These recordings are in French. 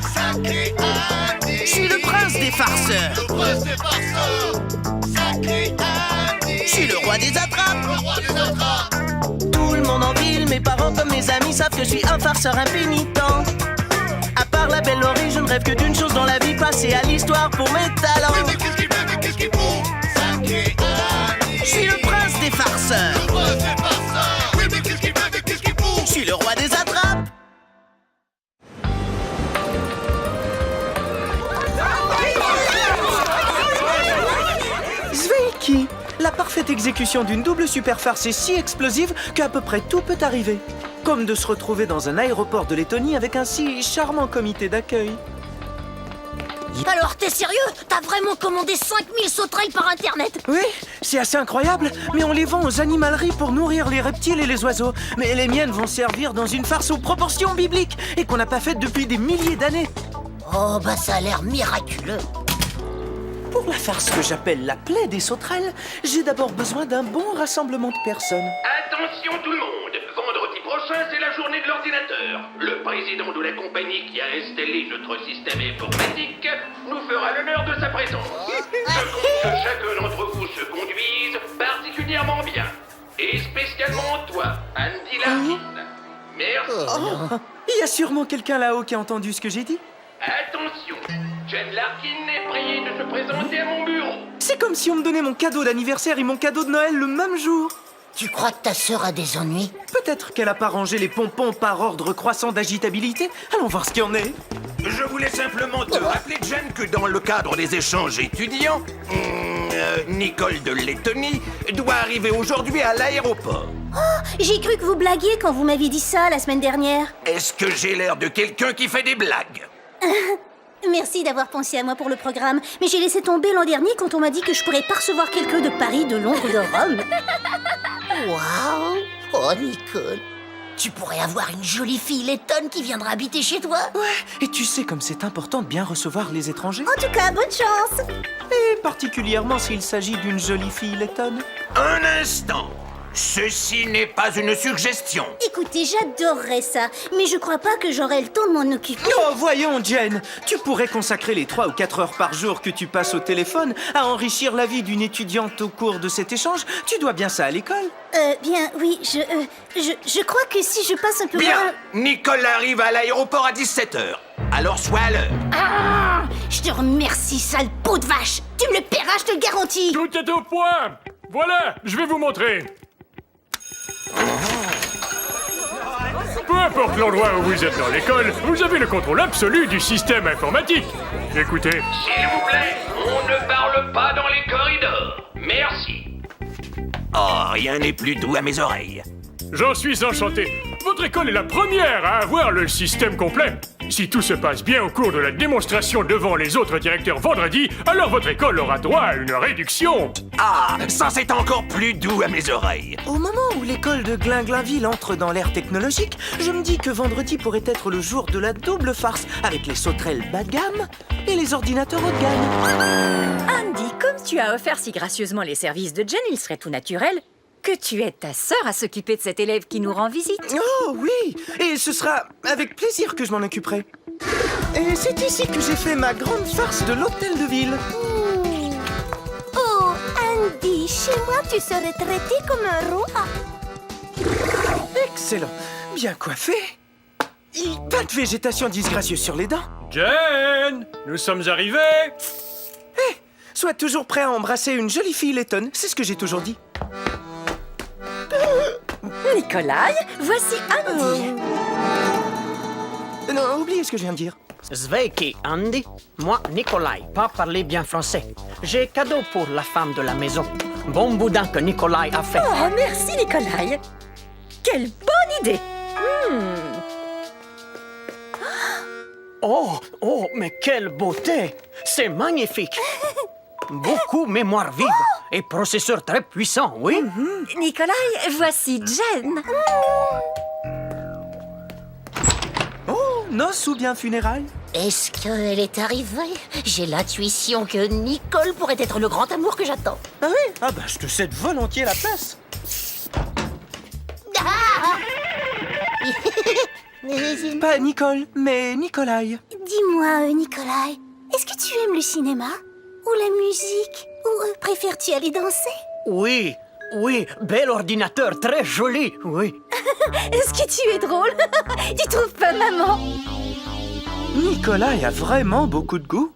Sacré Andy. Je suis le prince des farceurs. Le prince des farceurs. Sacré Andy. Je suis le roi des attrapes. Le roi des attrapes. Tout le monde en ville, mes parents comme mes amis savent que je suis un farceur impénitent. À part la belle Laurie, je ne rêve que d'une chose dans la vie, passer à l'histoire pour mes talents. Oui, mais qu'est-ce qu'il veut, mais qu'est-ce qu'il faut? Sacré Andy. Je suis le prince des farceurs. Le prince des farceurs. Oui, mais qu'est-ce qu'il veut, mais qu'est-ce qu'il faut? Je suis le roi des attrapes. Sveiki, la parfaite exécution d'une double super farce est si explosive qu'à peu près tout peut arriver. Comme de se retrouver dans un aéroport de Lettonie avec un si charmant comité d'accueil. Alors, t'es sérieux? T'as vraiment commandé 5000 sauterelles par Internet? Oui, c'est assez incroyable, mais on les vend aux animaleries pour nourrir les reptiles et les oiseaux. Mais les miennes vont servir dans une farce aux proportions bibliques et qu'on n'a pas faite depuis des milliers d'années. Oh, bah ça a l'air miraculeux. Pour la farce que j'appelle la plaie des sauterelles, j'ai d'abord besoin d'un bon rassemblement de personnes. Attention tout le monde, vendredi prochain c'est la journée de l'ordinateur. Le président de la compagnie qui a installé notre système informatique nous fera l'honneur de sa présence. Je compte que chacun d'entre vous se conduise particulièrement bien. Et spécialement toi, Andy Larkin. Merci. Il y a sûrement quelqu'un là-haut qui a entendu ce que j'ai dit. Attention, Jen Larkin est priée de se présenter à mon bureau. C'est comme si on me donnait mon cadeau d'anniversaire et mon cadeau de Noël le même jour. Tu crois que ta sœur a des ennuis? Peut-être qu'elle a pas rangé les pompons par ordre croissant d'agitabilité. Allons voir ce qu'il y en est. Je voulais simplement te rappeler, Jen, que dans le cadre des échanges étudiants, Nicole de Lettonie doit arriver aujourd'hui à l'aéroport. J'ai cru que vous blaguiez quand vous m'aviez dit ça la semaine dernière. Est-ce que j'ai l'air de quelqu'un qui fait des blagues? Merci d'avoir pensé à moi pour le programme, mais j'ai laissé tomber l'an dernier quand on m'a dit que je pourrais pas recevoir quelqu'un de Paris, de Londres ou de Rome. Waouh! Oh, Nicole, tu pourrais avoir une jolie fille lettonne qui viendra habiter chez toi. Ouais, et tu sais comme c'est important de bien recevoir les étrangers. En tout cas, bonne chance. Et particulièrement s'il s'agit d'une jolie fille lettonne. Un instant. Ceci n'est pas une suggestion. Écoutez, j'adorerais ça, mais je crois pas que j'aurai le temps de m'en occuper. Oh, voyons, Jen, tu pourrais consacrer les 3 ou 4 heures par jour que tu passes au téléphone à enrichir la vie d'une étudiante au cours de cet échange. Tu dois bien ça à l'école. Bien, oui, je crois que si je passe un peu Bien, moins... Nicole arrive à l'aéroport à 17h. Alors sois à l'heure. Ah! Je te remercie, sale peau de vache. Tu me le paieras, je te le garantis. Tout est au point. Voilà, je vais vous montrer. Peu importe l'endroit où vous êtes dans l'école, vous avez le contrôle absolu du système informatique. Écoutez. S'il vous plaît, on ne parle pas dans les corridors. Merci. Oh, rien n'est plus doux à mes oreilles. J'en suis enchanté. Votre école est la première à avoir le système complet. Si tout se passe bien au cours de la démonstration devant les autres directeurs vendredi, alors votre école aura droit à une réduction. Ah, ça c'est encore plus doux à mes oreilles. Au moment où l'école de Glinglinville entre dans l'ère technologique, je me dis que vendredi pourrait être le jour de la double farce avec les sauterelles bas de gamme et les ordinateurs haut de gamme. Andy, comme tu as offert si gracieusement les services de Jen, il serait tout naturel que tu aides ta sœur à s'occuper de cet élève qui nous rend visite. Oh oui, et ce sera avec plaisir que je m'en occuperai. Et c'est ici que j'ai fait ma grande farce de l'hôtel de ville. Oh, Andy, chez moi, tu serais traité comme un roi. Excellent, bien coiffé. Pas de végétation disgracieuse sur les dents. Jen, nous sommes arrivés. Sois toujours prêt à embrasser une jolie fille lettonne, c'est ce que j'ai toujours dit. Nikolai, voici Andy. Non, oubliez ce que je viens de dire. Sveiki, Andy. Moi, Nikolai, pas parler bien français. J'ai cadeau pour la femme de la maison. Bon boudin que Nikolai a fait. Oh, merci Nikolai. Quelle bonne idée. Oh, mais quelle beauté! C'est magnifique! Beaucoup mémoire vive et processeur très puissant, oui? Nikolai, voici Jen. Oh, noces ou bien funérailles? Est-ce qu'elle est arrivée? J'ai l'intuition que Nicole pourrait être le grand amour que j'attends. Ah oui? Ah bah je te cède volontiers la place. Ah! Pas Nicole, mais Nikolai. Dis-moi, Nikolai, est-ce que tu aimes le cinéma? Ou la musique? Ou préfères-tu aller danser? Oui, oui, bel ordinateur, très joli, oui. Est-ce que tu es drôle? Tu trouves pas, maman? Nikolai a vraiment beaucoup de goût.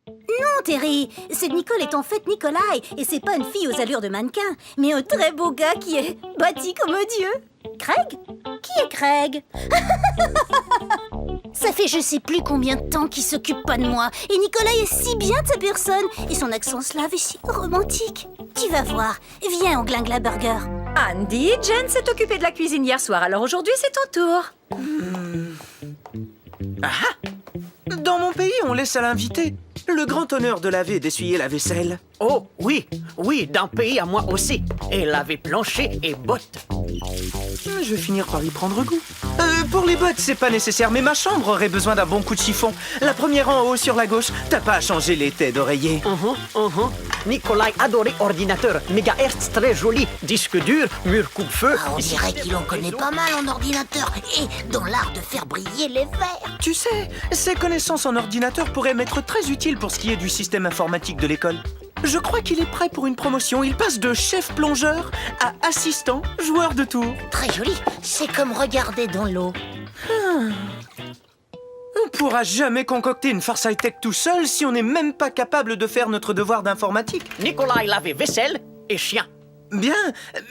Non, Terry, cette Nicole est en fait Nikolai, et c'est pas une fille aux allures de mannequin, mais un très beau gars qui est bâti comme un dieu. Craig? Qui est Craig? Ça fait je sais plus combien de temps qu'il s'occupe pas de moi, et Nikolai est si bien de sa personne, et son accent slave est si romantique. Tu vas voir, viens au Glingla Burger. Andy, Jen s'est occupée de la cuisine hier soir, alors aujourd'hui c'est ton tour. Dans mon pays, on laisse à l'invité le grand honneur de laver et d'essuyer la vaisselle. Oh, oui, oui, d'un pays à moi aussi. Et laver plancher et bottes. Je vais finir par y prendre goût. Pour les bottes, c'est pas nécessaire, mais ma chambre aurait besoin d'un bon coup de chiffon. La première en haut sur la gauche, t'as pas à changer les têtes d'oreiller. Nikolai adorait ordinateur, mégahertz très joli, disque dur, mur coupe-feu. On dirait qu'il en connaît pas mal en ordinateur, et dans l'art de faire briller les verres. Tu sais, ses connaissances en ordinateur pourraient m'être très utiles pour ce qui est du système informatique de l'école. Je crois qu'il est prêt pour une promotion. Il passe de chef plongeur à assistant joueur de tour. Très joli, c'est comme regarder dans l'eau. On pourra jamais concocter une farce high-tech tout seul si on n'est même pas capable de faire notre devoir d'informatique. Nikolai lavait vaisselle et chien. Bien,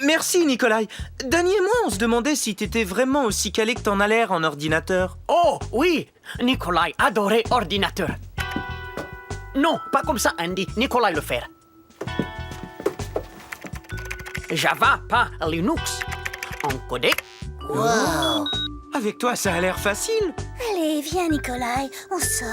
merci Nikolai. Danny et moi, on se demandait si t'étais vraiment aussi calé que t'en as l'air en ordinateur. Oh, oui, Nikolai adorait ordinateur. Non, pas comme ça, Andy. Nikolai le fait. Java, pas Linux. Encodé. Wow. Avec toi, ça a l'air facile. Allez, viens Nikolai, on sort.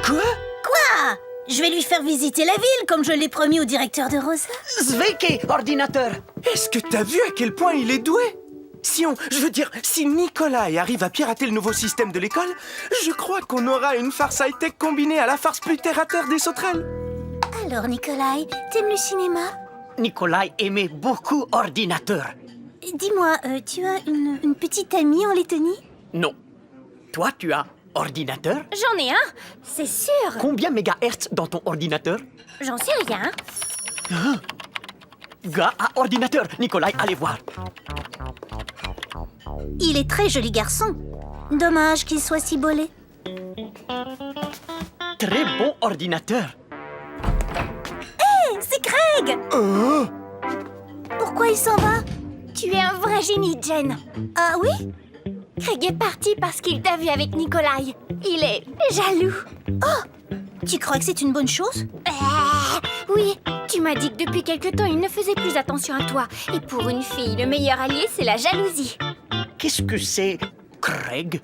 Quoi? Quoi? Je vais lui faire visiter la ville, comme je l'ai promis au directeur de Rosa. Zveke, ordinateur. Est-ce que t'as vu à quel point il est doué? Si Nikolai arrive à pirater le nouveau système de l'école, je crois qu'on aura une farce high-tech combinée à la farce plus terre-à-terre des sauterelles. Alors Nikolai, t'aimes le cinéma? Nikolai aimait beaucoup ordinateur. Dis-moi, tu as une petite amie en Lettonie? Non. Toi, tu as ordinateur? J'en ai un, c'est sûr. Combien mégahertz dans ton ordinateur? J'en sais rien. Gars à ordinateur. Nikolai, allez voir. Il est très joli garçon. Dommage qu'il soit si bolé. Très bon ordinateur. Hé, c'est Craig! Pourquoi il s'en va? Tu es un vrai génie, Jen. Ah oui? Craig est parti parce qu'il t'a vu avec Nikolai. Il est jaloux. Oh! Tu crois que c'est une bonne chose? Oui, tu m'as dit que depuis quelque temps, il ne faisait plus attention à toi. Et pour une fille, le meilleur allié, c'est la jalousie. Qu'est-ce que c'est, Craig?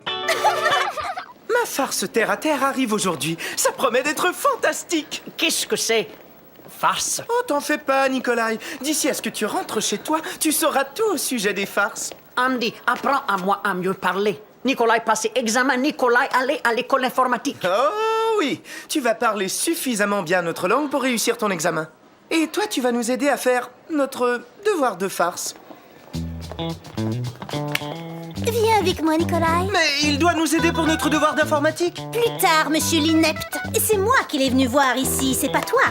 Ma farce terre-à-terre arrive aujourd'hui. Ça promet d'être fantastique. Qu'est-ce que c'est, farce? Oh, t'en fais pas, Nikolai. D'ici à ce que tu rentres chez toi, tu sauras tout au sujet des farces. Andy, apprends à moi à mieux parler. Nikolai passait examen, Nikolai allait à l'école informatique. Oh oui, tu vas parler suffisamment bien notre langue pour réussir ton examen. Et toi, tu vas nous aider à faire notre devoir de farce. Viens avec moi, Nikolai. Mais il doit nous aider pour notre devoir d'informatique. Plus tard, monsieur l'inepte. C'est moi qui l'ai venu voir ici, c'est pas toi.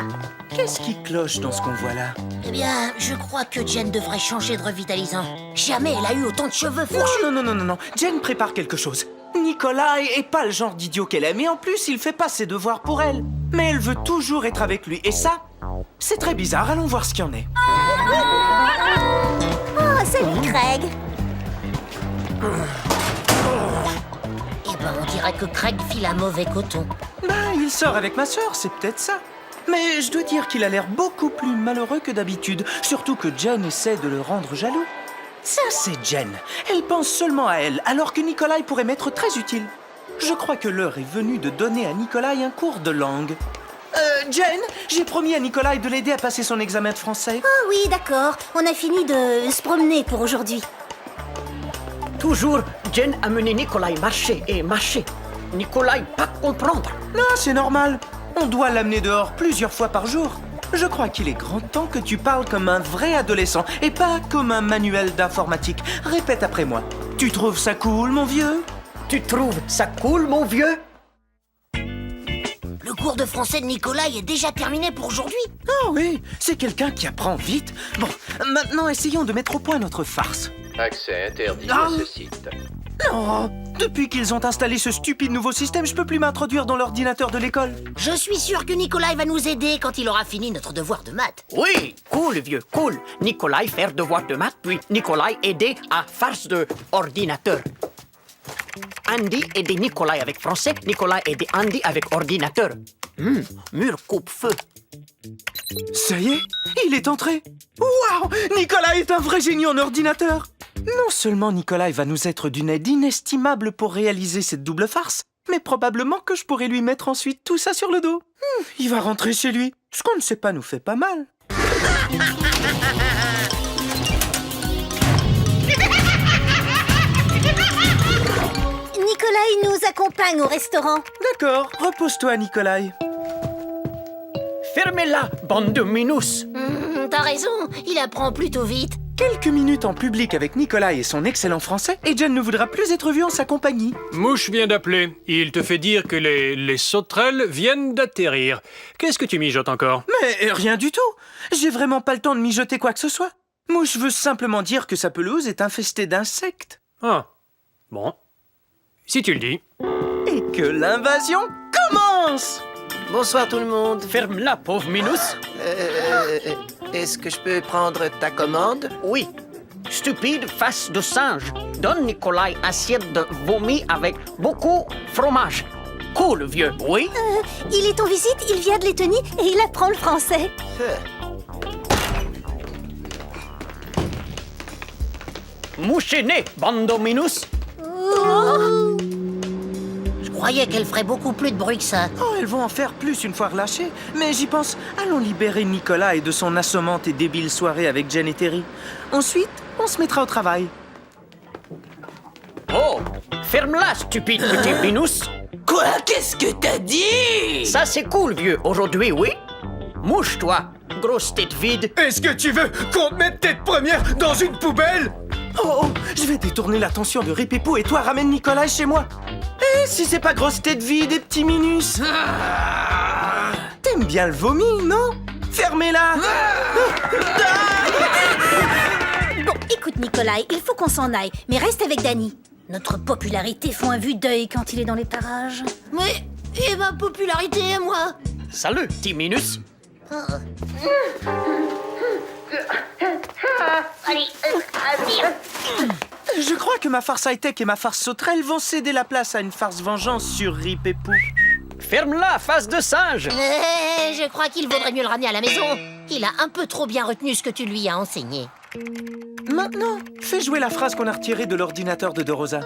Qu'est-ce qui cloche dans ce qu'on voit là? Eh bien, je crois que Jen devrait changer de revitalisant. Jamais elle a eu autant de cheveux fourchus. Non. Jen prépare quelque chose. Nikolai est pas le genre d'idiot qu'elle aime, et en plus, il fait pas ses devoirs pour elle. Mais elle veut toujours être avec lui, et ça, c'est très bizarre. Allons voir ce qu'il y en est. Oh, salut Craig. Eh ben, on dirait que Craig file un mauvais coton. Il sort avec ma sœur, c'est peut-être ça. Mais je dois dire qu'il a l'air beaucoup plus malheureux que d'habitude, surtout que Jen essaie de le rendre jaloux. Ça, c'est Jen. Elle pense seulement à elle, alors que Nikolai pourrait m'être très utile. Je crois que l'heure est venue de donner à Nikolai un cours de langue. Jen, j'ai promis à Nikolai de l'aider à passer son examen de français. Oh oui, d'accord. On a fini de se promener pour aujourd'hui. Toujours, Jen a mené Nikolai marcher et marcher. Nikolai pas comprendre. Non, c'est normal. On doit l'amener dehors plusieurs fois par jour. Je crois qu'il est grand temps que tu parles comme un vrai adolescent et pas comme un manuel d'informatique. Répète après moi. Tu trouves ça cool, mon vieux? Tu trouves ça cool, mon vieux? Le cours de français de Nikolai est déjà terminé pour aujourd'hui. Ah oui, c'est quelqu'un qui apprend vite. Bon, maintenant essayons de mettre au point notre farce. Accès interdit Ah. à ce site. Non, depuis qu'ils ont installé ce stupide nouveau système, je peux plus m'introduire dans l'ordinateur de l'école. Je suis sûr que Nikolai va nous aider quand il aura fini notre devoir de maths. Oui, cool, vieux, cool. Nikolai faire devoir de maths, puis Nikolai aider à farce de ordinateur. Andy aider Nikolai avec français, Nikolai aider Andy avec ordinateur. Mur coupe-feu. Ça y est, il est entré. Waouh, Nikolai est un vrai génie en ordinateur. Non seulement Nikolai va nous être d'une aide inestimable pour réaliser cette double farce, mais probablement que je pourrai lui mettre ensuite tout ça sur le dos. Il va rentrer chez lui. Ce qu'on ne sait pas nous fait pas mal. Nikolai nous accompagne au restaurant. D'accord, repose-toi, Nikolai. Fermez-la, bande de minus. T'as raison, il apprend plutôt vite. Quelques minutes en public avec Nikolai et son excellent français, et Jen ne voudra plus être vu en sa compagnie. Mouche vient d'appeler. Il te fait dire que les sauterelles viennent d'atterrir. Qu'est-ce que tu mijotes encore? Mais rien du tout. J'ai vraiment pas le temps de mijoter quoi que ce soit. Mouche veut simplement dire que sa pelouse est infestée d'insectes. Ah, bon. Si tu le dis. Et que l'invasion commence! Bonsoir tout le monde. Ferme-la, pauvre minus. Est-ce que je peux prendre ta commande? Oui. Stupide face de singe. Donne Nikolai assiette de vomi avec beaucoup fromage. Cool, vieux. Oui. Il est en visite, il vient de Lettonie et il apprend le français. Mouchéné, bande de minus. Je croyais qu'elle ferait beaucoup plus de bruit que ça. Oh, elles vont en faire plus une fois relâchées. Mais j'y pense, allons libérer Nikolai de son assommante et débile soirée avec Jen et Terry. Ensuite, on se mettra au travail. Oh, ferme-la, stupide petit minus. Quoi? Qu'est-ce que t'as dit? Ça, c'est cool, vieux. Aujourd'hui, oui. Mouche-toi, grosse tête vide. Est-ce que tu veux qu'on te mette tête première dans une poubelle? Oh, je vais détourner l'attention de Ripépou et toi ramène Nikolai chez moi. Eh, si c'est pas grosse tête vide et petit minus. T'aimes bien le vomi, non? Fermez-la. Bon, écoute Nikolai, il faut qu'on s'en aille, mais reste avec Danny. Notre popularité font un vue d'œil quand il est dans les parages. Mais, et ma popularité à moi? Salut, petit minus. Je crois que ma farce high-tech et ma farce sauterelle vont céder la place à une farce vengeance sur Ripépou. Ferme-la, face de singe. Je crois qu'il vaudrait mieux le ramener à la maison. Il a un peu trop bien retenu ce que tu lui as enseigné. Maintenant, fais jouer la phrase qu'on a retirée de l'ordinateur de Dorosa.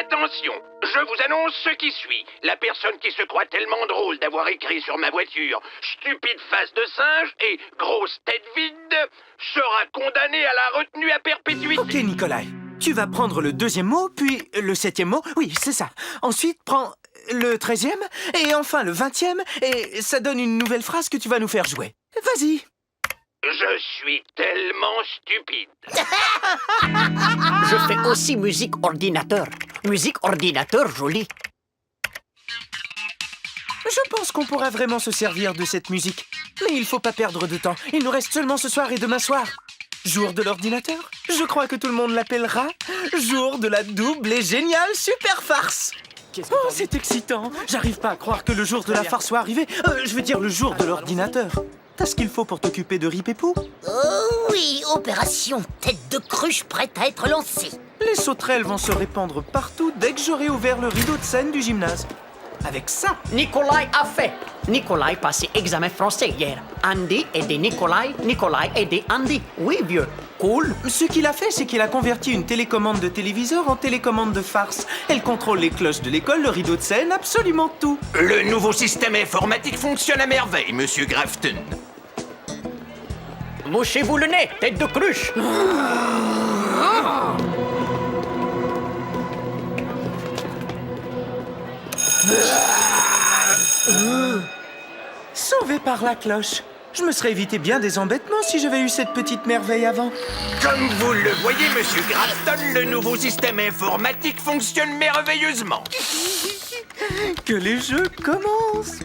Attention, je vous annonce ce qui suit. La personne qui se croit tellement drôle d'avoir écrit sur ma voiture « Stupide face de singe » et « Grosse tête vide » sera condamnée à la retenue à perpétuité. Ok, Nikolai. Tu vas prendre le deuxième mot, puis le 7e mot. Oui, c'est ça. Ensuite, prends le 13e, et enfin le 20e, et ça donne une nouvelle phrase que tu vas nous faire jouer. Vas-y. Je suis tellement stupide. Je fais aussi musique ordinateur. Musique ordinateur jolie. Je pense qu'on pourra vraiment se servir de cette musique. Mais il faut pas perdre de temps. Il nous reste seulement ce soir et demain soir. Jour de l'ordinateur. Je crois que tout le monde l'appellera jour de la double et géniale super farce. Oh, c'est excitant. J'arrive pas à croire que le jour de la farce soit arrivé. Je veux dire le jour de l'ordinateur. T'as ce qu'il faut pour t'occuper de Ripépou? Oh oui, opération tête de cruche prête à être lancée. Les sauterelles vont se répandre partout dès que j'aurai ouvert le rideau de scène du gymnase. Avec ça, Nikolai a fait. Nikolai passé examen français hier. Andy aidé Nikolai, Nikolai aidé Andy. Oui, vieux. Cool. ce qu'il a fait, c'est qu'il a converti une télécommande de téléviseur en télécommande de farce. Elle contrôle les cloches de l'école, le rideau de scène, absolument tout. Le nouveau système informatique fonctionne à merveille, Monsieur Grafton. Mouchez-vous le nez, tête de cruche. Sauvé par la cloche. Je me serais évité bien des embêtements si j'avais eu cette petite merveille avant. Comme vous le voyez, monsieur Grafton, le nouveau système informatique fonctionne merveilleusement. Que les jeux commencent.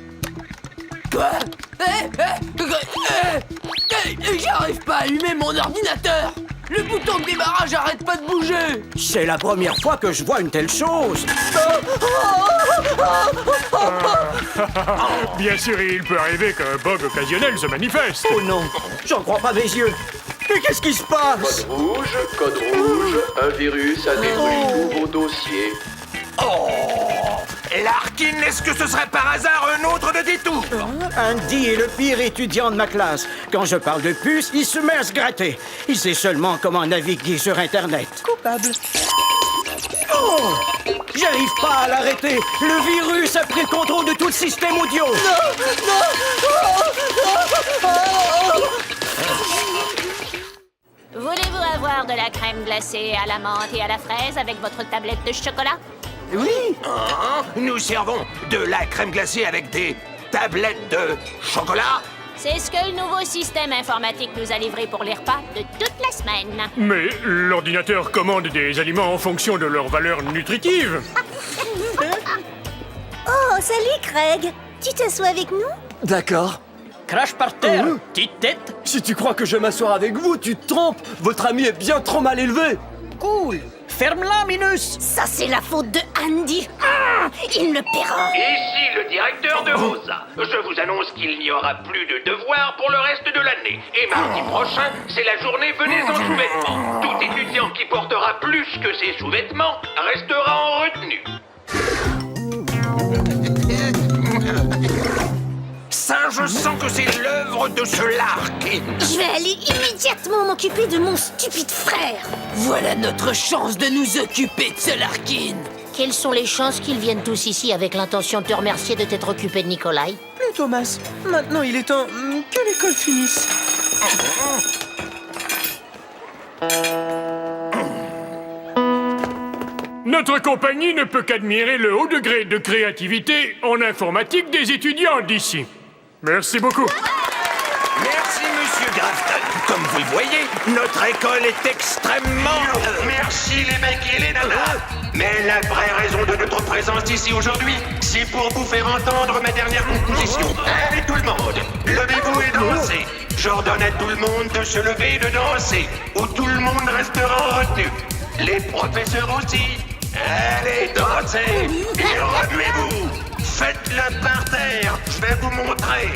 J'arrive pas à allumer mon ordinateur. Le bouton de démarrage arrête pas de bouger. C'est la première fois que je vois une telle chose. Bien sûr, il peut arriver qu'un bug occasionnel se manifeste. Oh non, j'en crois pas mes yeux. Mais qu'est-ce qui se passe? Code rouge, un virus a détruit tous vos dossiers. Larkin, est-ce que ce serait par hasard un autre de détour? Andy est le pire étudiant de ma classe. Quand je parle de puce, il se met à se gratter. Il sait seulement comment naviguer sur Internet. Coupable. Oh! J'arrive pas à l'arrêter. Le virus a pris le contrôle de tout le système audio. Voulez-vous avoir de la crème glacée à la menthe et à la fraise avec votre tablette de chocolat? Nous servons de la crème glacée avec des tablettes de chocolat. C'est ce que le nouveau système informatique nous a livré pour les repas de toute la semaine. Mais l'ordinateur commande des aliments en fonction de leur valeur nutritive. Oh, salut Craig. Tu t'assois avec nous? D'accord. Crash par terre, petite tête. Si tu crois que je vais m'asseoir avec vous, tu te trompes. Votre ami est bien trop mal élevé. Cool. Ferme-la, Minus. Ça, c'est la faute de Andy. Il me paiera. Ici le directeur de Rosa. Je vous annonce qu'il n'y aura plus de devoirs pour le reste de l'année. Et mardi prochain, c'est la journée Venez en sous-vêtements. Tout étudiant qui portera plus que ses sous-vêtements restera en retenue. Ça, je sens que c'est l'œuvre de ce Larkin. Je vais aller immédiatement m'occuper de mon stupide frère. Voilà notre chance de nous occuper de ce Larkin. Quelles sont les chances qu'ils viennent tous ici avec l'intention de te remercier de t'être occupé de Nikolai? Plus Thomas, maintenant il est temps que l'école finisse. Notre compagnie ne peut qu'admirer le haut degré de créativité en informatique des étudiants d'ici. Merci beaucoup. Merci, monsieur Grafton. Comme vous le voyez, notre école est extrêmement... Merci les mecs et les nanas. Mais la vraie raison de notre présence ici aujourd'hui, c'est pour vous faire entendre ma dernière composition. Allez tout le monde, levez-vous et dansez. J'ordonne à tout le monde de se lever et de danser, ou tout le monde restera en retenue. Les professeurs aussi. Allez, dansez et remuez-vous. Faites-le par terre, je vais vous montrer.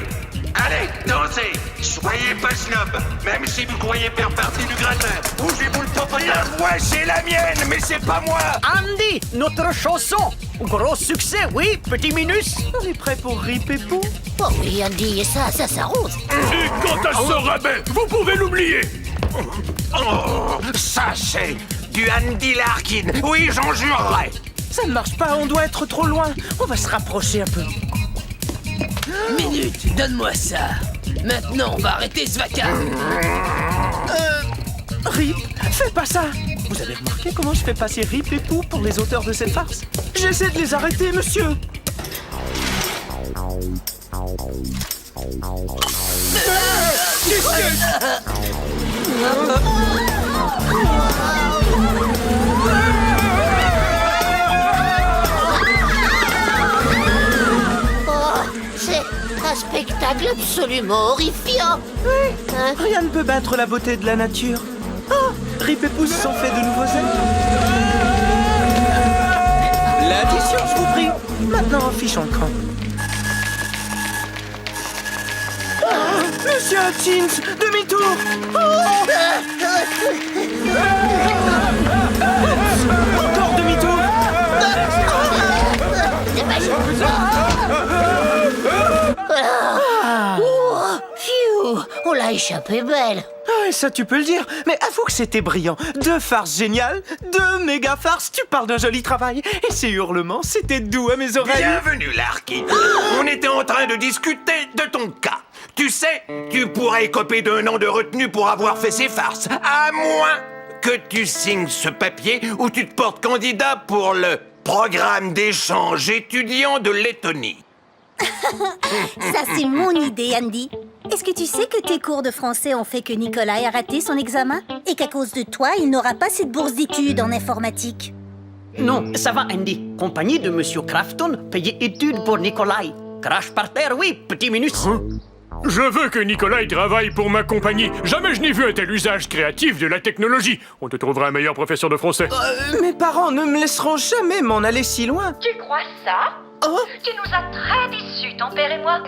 Allez, dansez. Soyez pas snob, même si vous croyez faire partie du gratin. Bougez-vous le popotin. La voix, c'est la mienne, mais c'est pas moi. Andy, notre chanson. Gros succès, oui, petit Minus. On est prêt pour Rip et Pooh? Oh oui, Andy, et ça s'arrose. Et quant à ce rabais, vous pouvez l'oublier. Oh, ça c'est du Andy Larkin. Oui, j'en jurerai. Ça ne marche pas, on doit être trop loin. On va se rapprocher un peu. Minute, donne-moi ça. Maintenant, on va arrêter ce vacarme. Rip, fais pas ça. Vous avez remarqué comment je fais passer Rip et Pooh pour les auteurs de cette farce? J'essaie de les arrêter, monsieur. C'est un spectacle absolument horrifiant. Hein? Rien ne peut battre la beauté de la nature. Oh, Rip et Pooh se sont fait de nouveaux amis. L'addition, je vous prie. Maintenant, fichons le camp. Monsieur Hutchins, demi-tour. Encore demi-tour. Phew, on l'a échappé belle. Ah, ça tu peux le dire, mais avoue que c'était brillant. 2 farces géniales, 2 méga farces, tu parles d'un joli travail. Et ces hurlements, c'était doux à mes oreilles. Bienvenue, Larkin. On était en train de discuter de ton cas. Tu sais, tu pourrais écoper d'1 an de retenue pour avoir fait ces farces, à moins que tu signes ce papier où tu te portes candidat pour le programme d'échange étudiant de Lettonie. Ça, c'est mon idée, Andy. Est-ce que tu sais que tes cours de français ont fait que Nikolai a raté son examen? Et qu'à cause de toi, il n'aura pas cette bourse d'études en informatique? Non, ça va, Andy. Compagnie de Monsieur Crafton, payée études pour Nikolai. Crash par terre, oui, petit minus. Je veux que Nikolai travaille pour ma compagnie. Jamais je n'ai vu un tel usage créatif de la technologie. On te trouvera un meilleur professeur de français. Mes parents ne me laisseront jamais m'en aller si loin. Tu crois ça? Oh, Tu nous as très déçus, ton père et moi.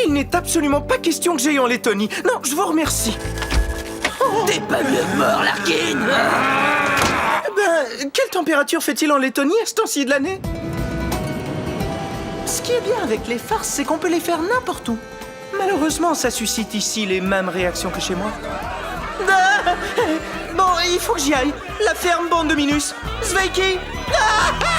il n'est absolument pas question que j'aille en Lettonie. Non, je vous remercie. T'es pas mieux mort, Larkin. Ben, quelle température fait-il en Lettonie à ce temps-ci de l'année? Ce qui est bien avec les farces, c'est qu'on peut les faire n'importe où. Malheureusement, ça suscite ici les mêmes réactions que chez moi. Ah, bon, il faut que j'y aille. La ferme bande de Minus. Sveiki. Ah, ah.